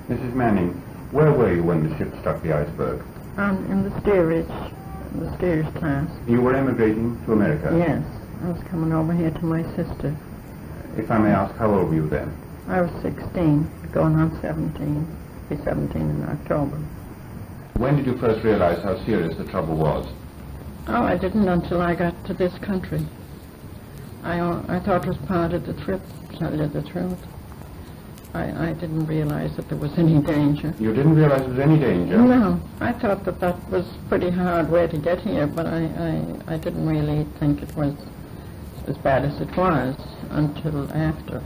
Mrs. Manning, where were you when the ship struck the iceberg? In the steerage class. You were emigrating to America? Yes, I was coming over here to my sister. If I may ask, how old were you then? I was 16, going on 17. Be 17 in October. When did you first realize how serious the trouble was? Oh, I didn't until I got to this country. I thought it was part of the trip, to tell you the truth. I didn't realize that there was any danger. You didn't realize there was any danger? No, I thought that was a pretty hard way to get here, but I didn't really think it was as bad as it was until after.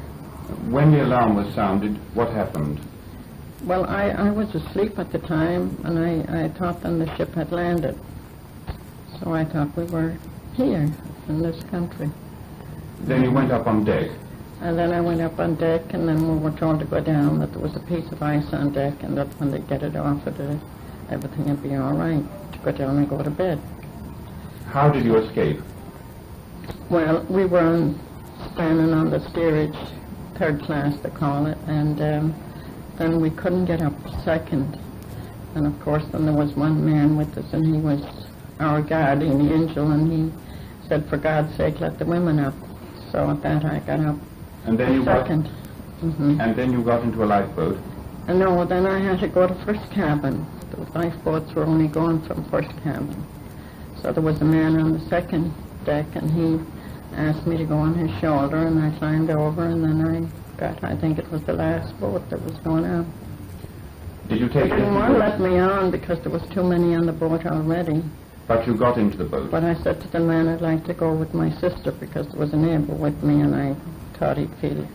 When the alarm was sounded, what happened? Well, I was asleep at the time, and I thought then the ship had landed. So I thought we were here in this country. Then you went up on deck? And then I went up on deck, and then we were told to go down, that there was a piece of ice on deck, and that when they get it off of it, everything would be all right, to go down and go to bed. How did you escape? Well, we were standing on the steerage, third class they call it, and then we couldn't get up second. And of course then there was one man with us, and he was our guardian angel, and he said, for God's sake, let the women up. So at that I got up. And then you second. And then you got into a lifeboat? And no, then I had to go to first cabin. The lifeboats were only going from first cabin. So there was a man on the second deck, and he asked me to go on his shoulder, and I climbed over, and then I think it was the last boat that was going out. Did you take it? They didn't want to let me on because there was too many on the boat already. But you got into the boat? But I said to the man I'd like to go with my sister because there was a neighbor with me, and I thought he'd feel it.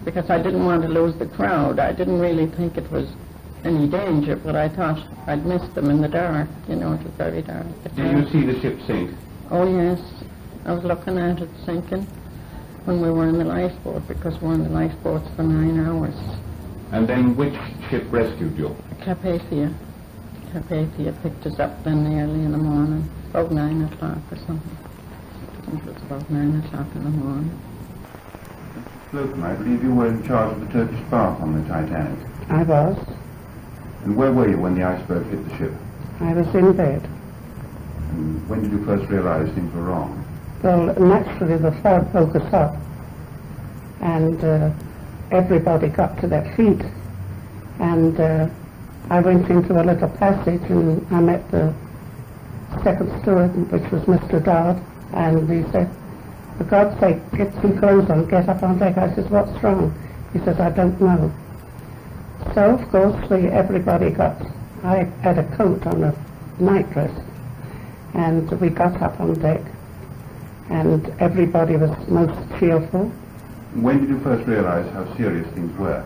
Because I didn't want to lose the crowd. I didn't really think it was any danger, but I thought I'd miss them in the dark. You know, it was very dark. Did you see the ship sink? Oh, yes. I was looking at it sinking when we were in the lifeboat, because we were in the lifeboats for 9 hours. And then which ship rescued you? Carpathia. Carpathia picked us up then early in the morning, about 9 o'clock or something. I think it was about 9 o'clock in the morning. Slocum, I believe you were in charge of the Turkish bath on the Titanic. I was. And where were you when the iceberg hit the ship? I was in bed. And when did you first realize things were wrong? Well, naturally the fog woke us up, and everybody got to their feet, and I went into a little passage, and I met the second steward, which was Mr. Dodd, and he said, for God's sake, get some clothes on, get up on deck. I said, what's wrong? He says, I don't know. So, of course, I had a coat on, a night dress, and we got up on deck, and everybody was most cheerful. When did you first realize how serious things were?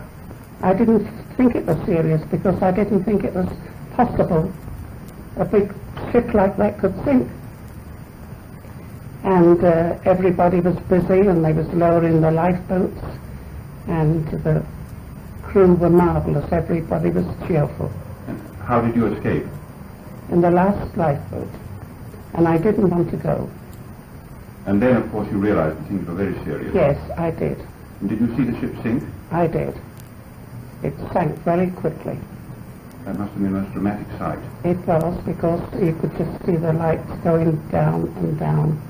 I didn't think it was serious because I didn't think it was possible a big ship like that could sink. And everybody was busy, and they was lowering the lifeboats, and the crew were marvelous. Everybody was cheerful. And how did you escape? In the last lifeboat, and I didn't want to go. And then, of course, you realized that things were very serious. Yes, I did. And did you see the ship sink? I did. It sank very quickly. That must have been a most dramatic sight. It was, because you could just see the lights going down and down.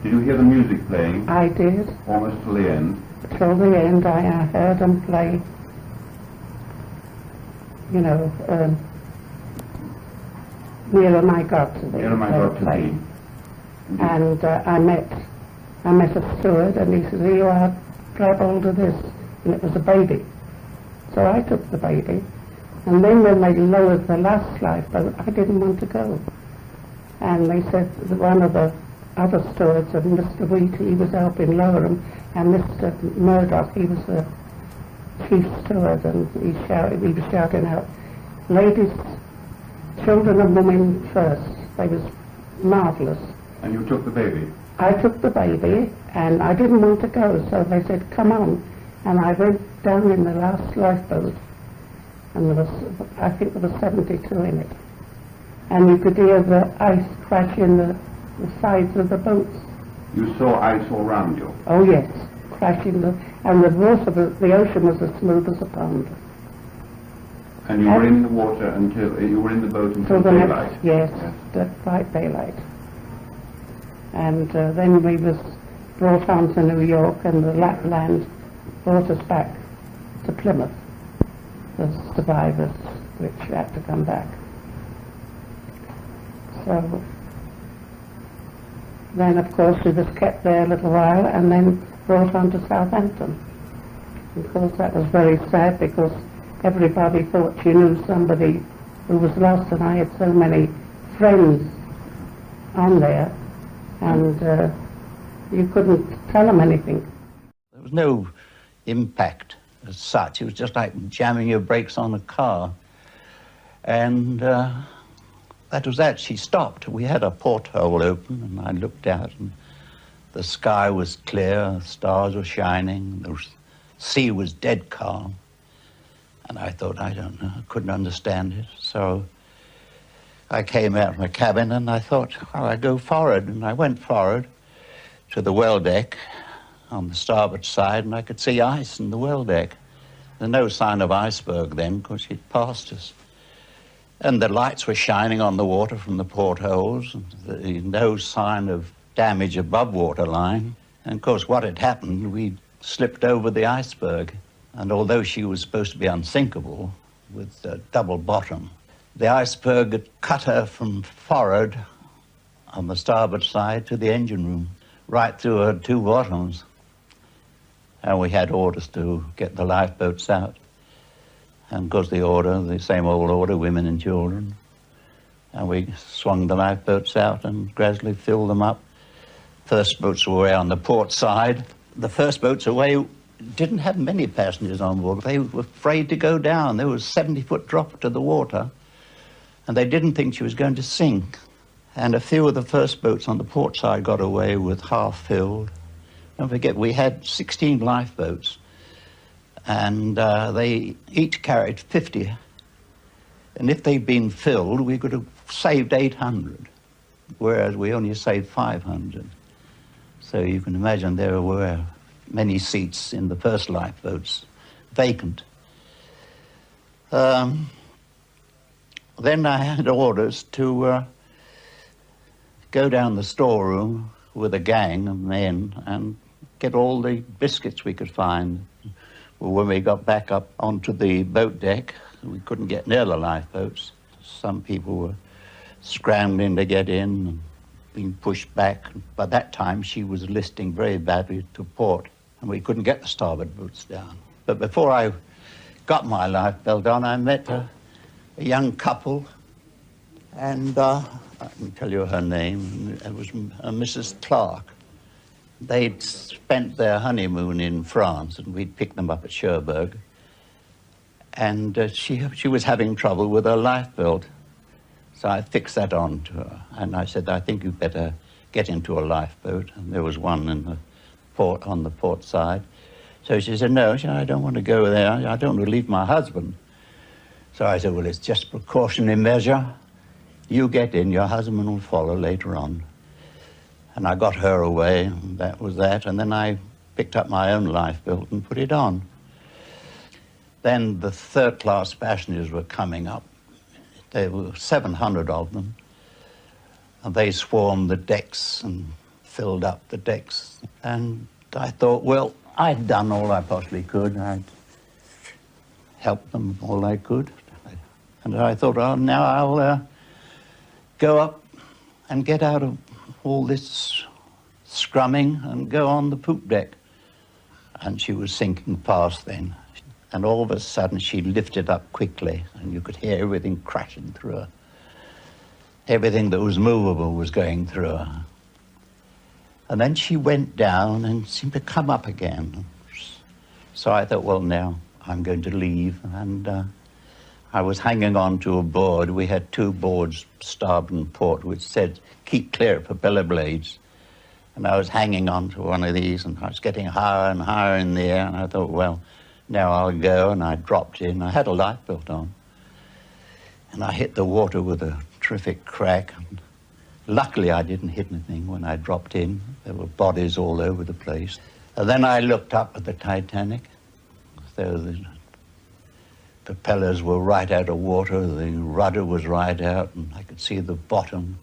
Did you hear the music playing? I did. Almost till the end? Till the end, I heard them play, you know, Nearer My God to Thee. Nearer My God to Thee. And I met a steward, and he said, you are, grab hold of this. And it was a baby. So I took the baby. And then when they lowered the last lifeboat, I didn't want to go. And they said that one of the other stewards, and Mr. Wheat, he was helping lower them, and Mr. Murdoch, he was the chief steward, and he was shouting out, ladies, children and women first. They was marvellous. And you took the baby? I took the baby, and I didn't want to go, so they said, come on. And I went down in the last lifeboat, and there was, I think there was 72 in it. And you could hear the ice crash in the sides of the boats. You saw ice all round you? Oh yes, crashing, and the water, the ocean was as smooth as a pond. And you were in the water until, you were in the boat until the daylight? next, yes, right daylight. And then we was brought on to New York, and the Lapland brought us back to Plymouth, the survivors, which had to come back. So then, of course, we was kept there a little while and then brought on to Southampton. Of course, that was very sad because everybody thought she knew somebody who was lost, and I had so many friends on there, and you couldn't tell them anything. There was no impact as such. It was just like jamming your brakes on a car. And that was that. She stopped. We had a porthole open, and I looked out, and the sky was clear, the stars were shining, the sea was dead calm. And I thought, I don't know, I couldn't understand it. So I came out of my cabin, and I thought, well, I'd go forward. And I went forward to the well deck on the starboard side, and I could see ice in the well deck. There's no sign of iceberg then, because she'd passed us. And the lights were shining on the water from the portholes, and no sign of damage above waterline. And of course, what had happened, we slipped over the iceberg. And although she was supposed to be unsinkable with a double bottom, the iceberg had cut her from forward on the starboard side to the engine room, right through her two bottoms. And we had orders to get the lifeboats out. And of course the order, the same old order, women and children. And we swung the lifeboats out and gradually filled them up. First boats were away on the port side. The first boats away didn't have many passengers on board. They were afraid to go down. There was a 70-foot drop to the water, and they didn't think she was going to sink. And a few of the first boats on the port side got away with half filled. Don't forget, we had 16 lifeboats, and they each carried 50. And if they'd been filled, we could have saved 800, whereas we only saved 500. So you can imagine there were many seats in the first lifeboats vacant. Then I had orders to go down the storeroom with a gang of men and get all the biscuits we could find. Well, when we got back up onto the boat deck, we couldn't get near the lifeboats. Some people were scrambling to get in and being pushed back. By that time, she was listing very badly to port, and we couldn't get the starboard boats down. But before I got my lifebelt on, I met a young couple, and I can tell you her name. It was Mrs. Clark. They'd spent their honeymoon in France, and we'd picked them up at Cherbourg. And she was having trouble with her lifebelt. So I fixed that on to her, and I said, I think you'd better get into a lifeboat. And there was one in the port, on the port side. So she said, no, I don't want to go there. I don't want to leave my husband. So I said, well, it's just a precautionary measure. You get in, your husband will follow later on. And I got her away, and that was that. And then I picked up my own lifebelt and put it on. Then the third-class passengers were coming up. There were 700 of them, and they swarmed the decks and filled up the decks. And I thought, well, I'd done all I possibly could. I'd helped them all I could. And I thought, oh, now I'll go up and get out of all this scrumming and go on the poop deck. And she was sinking fast then. And all of a sudden, she lifted up quickly, and you could hear everything crashing through her. Everything that was movable was going through her. And then she went down and seemed to come up again. So I thought, well, now I'm going to leave. And I was hanging on to a board. We had two boards, starboard and port, which said, keep clear of propeller blades. And I was hanging on to one of these, and I was getting higher and higher in the air. And I thought, well, now I'll go, and I dropped in. I had a lifebelt on, and I hit the water with a terrific crack. And luckily, I didn't hit anything when I dropped in. There were bodies all over the place. And then I looked up at the Titanic. There was the propellers were right out of water, the rudder was right out, and I could see the bottom.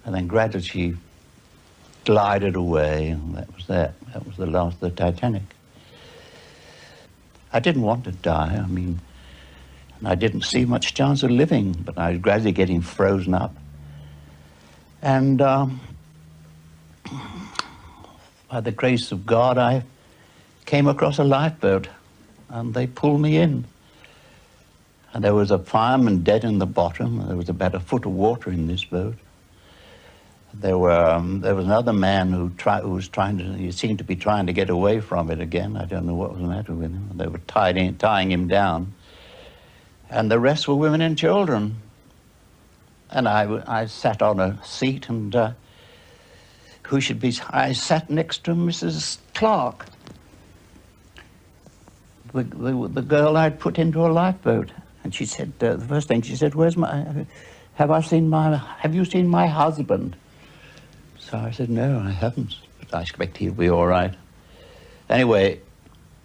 And then gradually she glided away, and that was that. That was the last of the Titanic. I didn't want to die, I mean, and I didn't see much chance of living, but I was gradually getting frozen up. And by the grace of God, I came across a lifeboat, and they pulled me in. And there was a fireman dead in the bottom, and there was about a foot of water in this boat. There was another man who was trying to, he seemed to be trying to get away from it again. I don't know what was the matter with him. They were tying him down. And the rest were women and children. And I sat on a seat, and I sat next to Mrs. Clark, the girl I'd put into a lifeboat. And she said, the first thing she said, have you seen my husband? So I said, no, I haven't, but I expect he'll be all right. Anyway,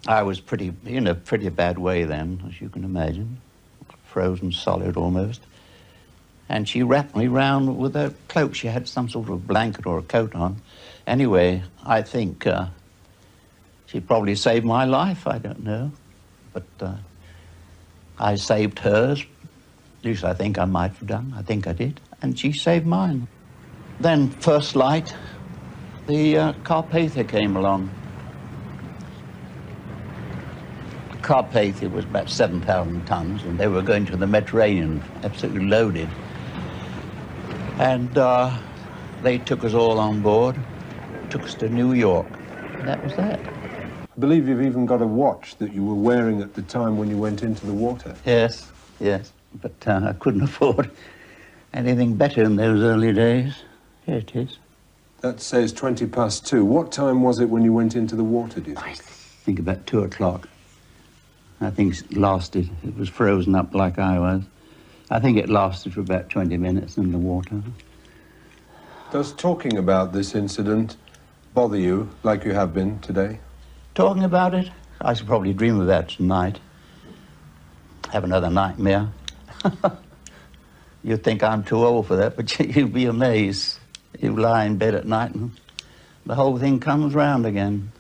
I was in a pretty bad way then, as you can imagine, frozen solid almost. And she wrapped me round with a cloak. She had some sort of blanket or a coat on. Anyway, I think she probably saved my life, I don't know. But I saved hers, at least I think I might have done. I think I did, and she saved mine. Then, first light, the Carpathia came along. The Carpathia was about 7,000 tons, and they were going to the Mediterranean, absolutely loaded. And they took us all on board, took us to New York, and that was that. I believe you've even got a watch that you were wearing at the time when you went into the water. Yes, but I couldn't afford anything better in those early days. Here it is. That says 2:20. What time was it when you went into the water, do you think? I think about 2 o'clock. I think it lasted. It was frozen up like I was. I think it lasted for about 20 minutes in the water. Does talking about this incident bother you like you have been today? Talking about it? I should probably dream about it tonight. Have another nightmare. You'd think I'm too old for that, but you'd be amazed. You lie in bed at night and the whole thing comes round again.